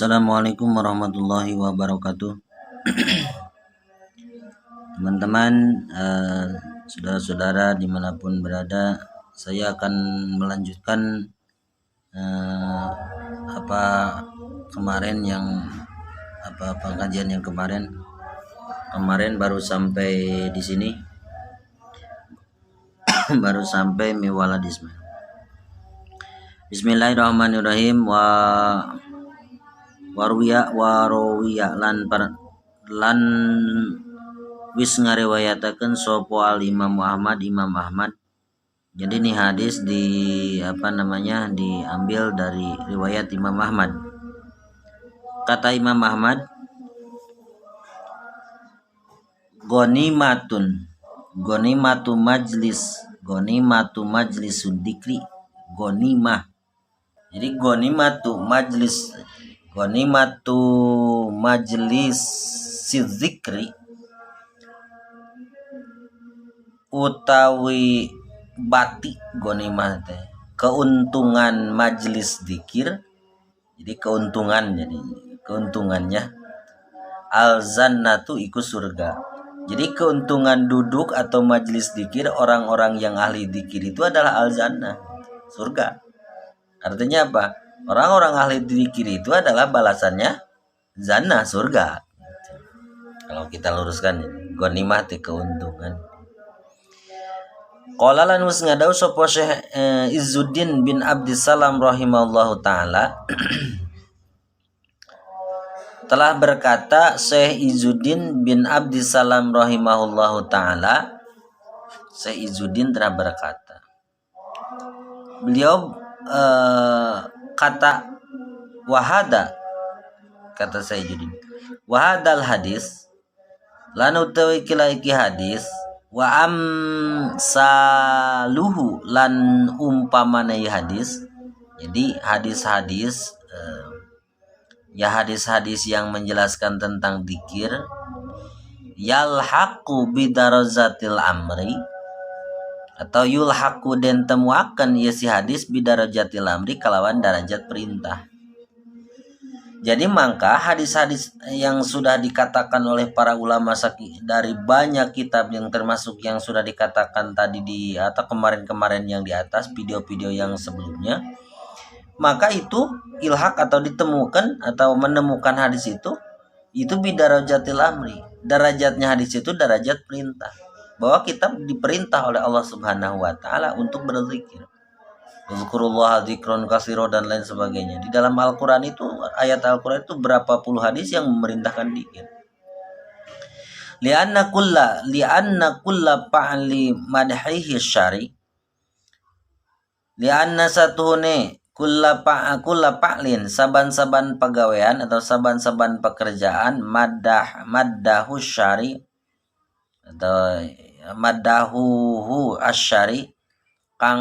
Assalamualaikum warahmatullahi wabarakatuh. Teman-teman, saudara-saudara dimanapun berada, saya akan melanjutkan pengajian yang kemarin baru sampai di sini. Baru sampai miwaladisme. Bismillahirrahmanirrahim. Waruwiya lan wis ngariwayataken sapa al Imam Ahmad. Jadi ini hadis diambil dari riwayat Imam Ahmad. Kata Imam Ahmad, Gonimatu majlisud dikri, gonimah. Jadi gonimatu majlis zikri utawi bati gonimah teh keuntungan majlis zikir. Jadi keuntungannya al-zannatu iku surga. Jadi keuntungan duduk atau majlis zikir orang-orang yang ahli zikir itu adalah al-zannah, surga. Artinya apa? Orang-orang ahli zikir itu adalah balasannya zannah, surga. Kalau kita luruskan ghanimah teh keuntungan. Qala lan wis ngadau sapa Syekh Izzuddin bin Abdissalam rahimahullahu taala telah berkata Syekh Izzuddin bin Abdissalam rahimahullahu taala, Syekh Izzuddin telah berkata, beliau kata Syekh Izzuddin, wahadal hadis lan utawi iki hadis wa amsaluhu lan umpamane hadis. Jadi hadis-hadis yang menjelaskan tentang zikir yalhaqu bidarajatil amri atau yulhaqu den temuaken ieu si hadis bidarajatil amri kalawan derajat perintah. Jadi maka hadis-hadis yang sudah dikatakan oleh para ulama dari banyak kitab yang termasuk yang sudah dikatakan tadi di atau kemarin-kemarin yang di atas video-video yang sebelumnya, maka itu ilhaq atau ditemukan atau menemukan hadis itu bidarajatil amri. Derajatnya hadis itu derajat perintah, bahwa kita diperintah oleh Allah Subhanahu wa taala untuk berzikir. Dzikrullaha dzikron katsira dan lain sebagainya. Di dalam Al-Qur'an itu, ayat Al-Qur'an itu berapa puluh hadis yang memerintahkan zikir. Lianna kulla fa'li madhihi syari. Lianna satuhune kulla fa'lin saban-saban pegawaian atau saban-saban pekerjaan maddahu syari atau maddahu asyari kang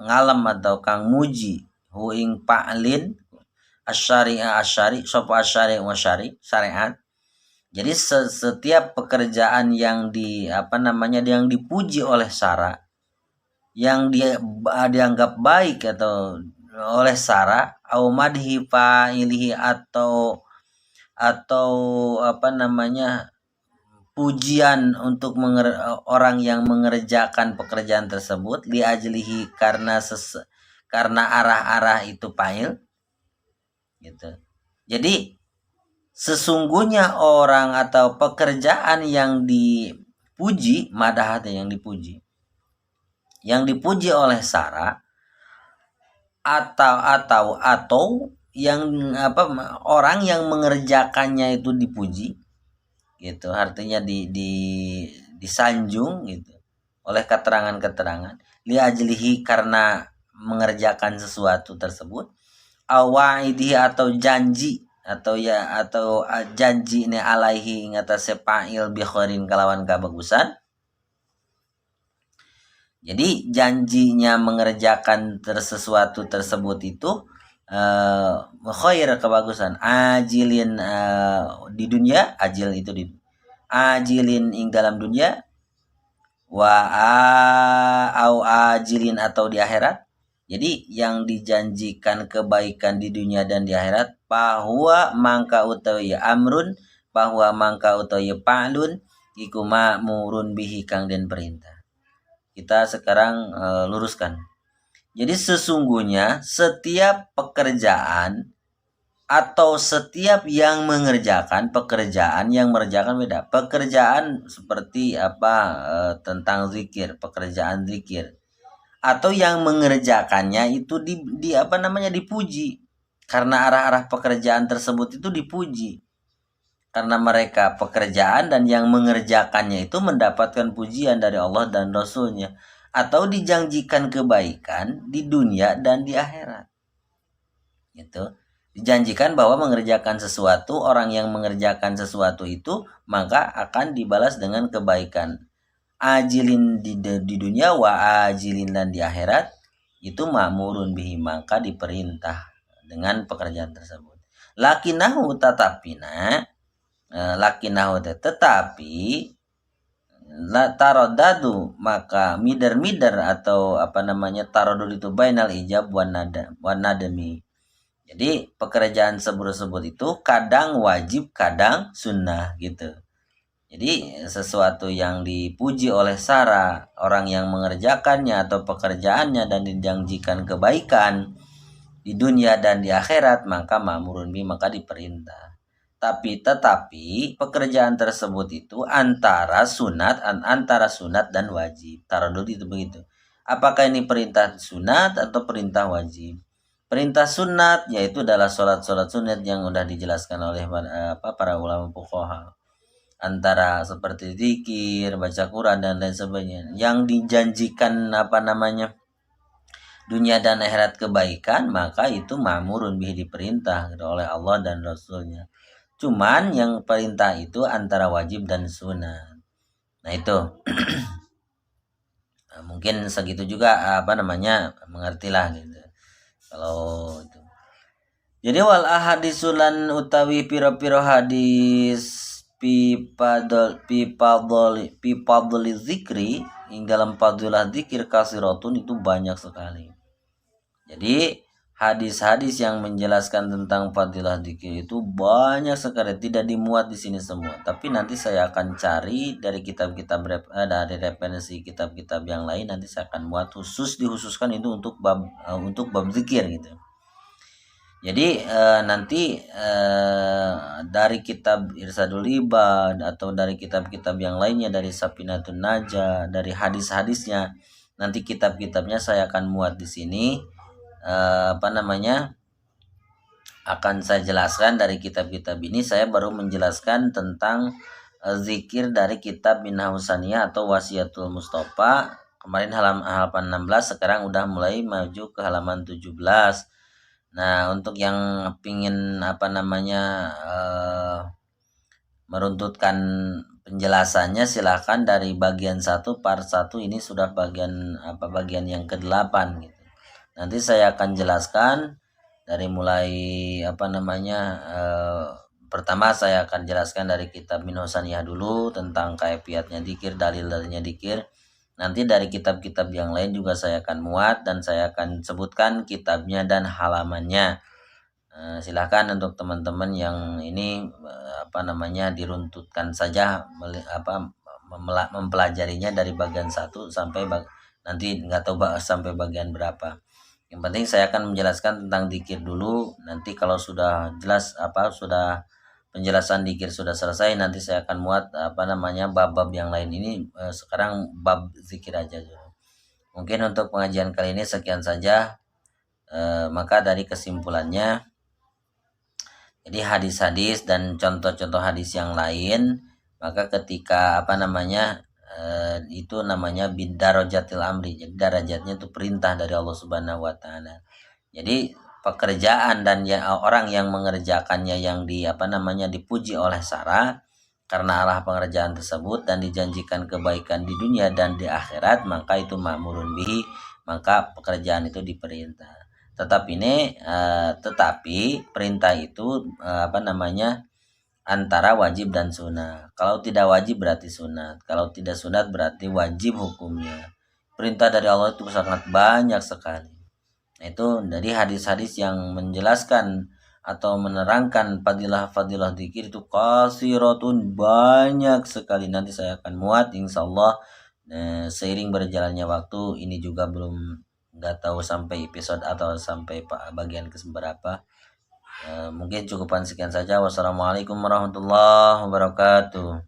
ngalem atau kang muji hu ing pa'lin asyari sapa asyari wa syariat. Jadi setiap pekerjaan yang yang dipuji oleh syara, yang dianggap baik atau oleh syara, au madhi fa'ilihi atau pujian untuk orang yang mengerjakan pekerjaan tersebut li ajlihi karena arah-arah itu fa'il gitu. Jadi sesungguhnya orang atau pekerjaan yang dipuji, madahatnya yang dipuji oleh syara atau yang orang yang mengerjakannya itu dipuji gitu, artinya disanjung gitu oleh keterangan li ajlihi karena mengerjakan sesuatu tersebut, awaidihi atau janji atau janji ne alaihi ngatasé fa'il bi khairin kalawan kabagusan. Jadi janjinya mengerjakan sesuatu tersebut itu khair kebagusan, ajilin di dunia, ajil itu di ajilin ing dalam dunia, wa au ajilin atau di akhirat, Jadi yang dijanjikan kebaikan di dunia dan di akhirat bahwa mangka utawi amrun, bahwa mangka utawi pa'lun iku ma'murun bihi kang den perintah. Kita sekarang luruskan. Jadi sesungguhnya setiap pekerjaan atau setiap yang mengerjakan pekerjaan yang mengerjakan beda. Pekerjaan seperti apa tentang zikir, pekerjaan zikir atau yang mengerjakannya itu di apa namanya dipuji karena arah-arah pekerjaan tersebut itu dipuji karena mereka pekerjaan dan yang mengerjakannya itu mendapatkan pujian dari Allah dan Rasulnya atau dijanjikan kebaikan di dunia dan di akhirat gitu. Dijanjikan bahwa mengerjakan sesuatu, orang yang mengerjakan sesuatu itu maka akan dibalas dengan kebaikan ajilin di dunia wa ajilin dan di akhirat itu ma'murun bihi maka diperintah dengan pekerjaan tersebut. Lakinahu tatapina tetapi la tarodadu maka mider atau apa namanya tarodud itu bainal ijab wan nadami. Jadi pekerjaan tersebut itu kadang wajib kadang sunnah gitu. Jadi sesuatu yang dipuji oleh Sarah, orang yang mengerjakannya atau pekerjaannya dan dijanjikan kebaikan di dunia dan di akhirat, maka ma'murun bi maka diperintah. Tetapi pekerjaan tersebut itu antara sunat dan wajib. Taradud itu begitu. Apakah ini perintah sunat atau perintah wajib? Perintah sunat yaitu adalah sholat sunat yang sudah dijelaskan oleh para ulama fuqaha. Antara seperti zikir, baca Quran dan lain sebagainya. Yang dijanjikan apa namanya dunia dan akhirat kebaikan, maka itu ma'murun bihi diperintah oleh Allah dan Rasulnya. Cuman yang perintah itu antara wajib dan sunat. Nah itu mungkin segitu juga apa namanya mengertilah gitu. Kalau itu. Jadi wal ahadisulan utawi piro-piro hadis pipadoli zikri yang dalam fadilah zikir kasiratun itu banyak sekali. Jadi hadis-hadis yang menjelaskan tentang fadilah zikir itu banyak sekali, tidak dimuat di sini semua. Tapi nanti saya akan cari dari kitab-kitab dari referensi kitab-kitab yang lain, nanti saya akan muat dihususkan itu untuk bab zikir gitu. Jadi nanti dari kitab Irsadul Ibad atau dari kitab-kitab yang lainnya, dari Safinatun Najah, dari hadis-hadisnya, nanti kitab-kitabnya saya akan muat di sini. Akan saya jelaskan dari kitab-kitab ini. Saya baru menjelaskan tentang zikir dari kitab Minhajus Saniyah atau Wasiyatul Mustafa. Kemarin halaman 16, sekarang udah mulai maju ke halaman 17. Nah, untuk yang pingin meruntutkan penjelasannya silahkan dari bagian 1 part 1 ini sudah bagian yang ke-8 gitu. Nanti saya akan jelaskan dari mulai pertama saya akan jelaskan dari kitab Minhajus Saniyah dulu tentang kaifiatnya dzikir, dalil-dalilnya dzikir. Nanti dari kitab-kitab yang lain juga saya akan muat dan saya akan sebutkan kitabnya dan halamannya. Silahkan untuk teman-teman yang ini diruntutkan saja mempelajarinya dari bagian 1 sampai nanti nggak tahu sampai bagian berapa. Yang penting saya akan menjelaskan tentang dzikir dulu. Nanti kalau sudah jelas sudah penjelasan dzikir sudah selesai, nanti saya akan muat bab-bab yang lain ini. Sekarang bab zikir aja dulu. Mungkin untuk pengajian kali ini sekian saja. Maka dari kesimpulannya, jadi hadis-hadis dan contoh-contoh hadis yang lain, maka ketika itu namanya bidarajatil amri. Jadi derajatnya itu perintah dari Allah Subhanahu wa taala. Jadi pekerjaan dan orang yang mengerjakannya yang dipuji oleh Sarah karena arah pengerjaan tersebut dan dijanjikan kebaikan di dunia dan di akhirat, maka itu ma'murun bihi, maka pekerjaan itu diperintah. Tetapi perintah itu antara wajib dan sunat. Kalau tidak wajib berarti sunat. Kalau tidak sunat berarti wajib hukumnya. Perintah dari Allah itu sangat banyak sekali. Nah, itu dari hadis-hadis yang menjelaskan atau menerangkan fadilah-fadilah zikir itu qasiratun, banyak sekali. Nanti saya akan muat insya Allah seiring berjalannya waktu. Ini juga belum nggak tahu sampai episode atau sampai bagian ke seberapa. Mungkin cukupan sekian saja. Wassalamualaikum warahmatullahi wabarakatuh.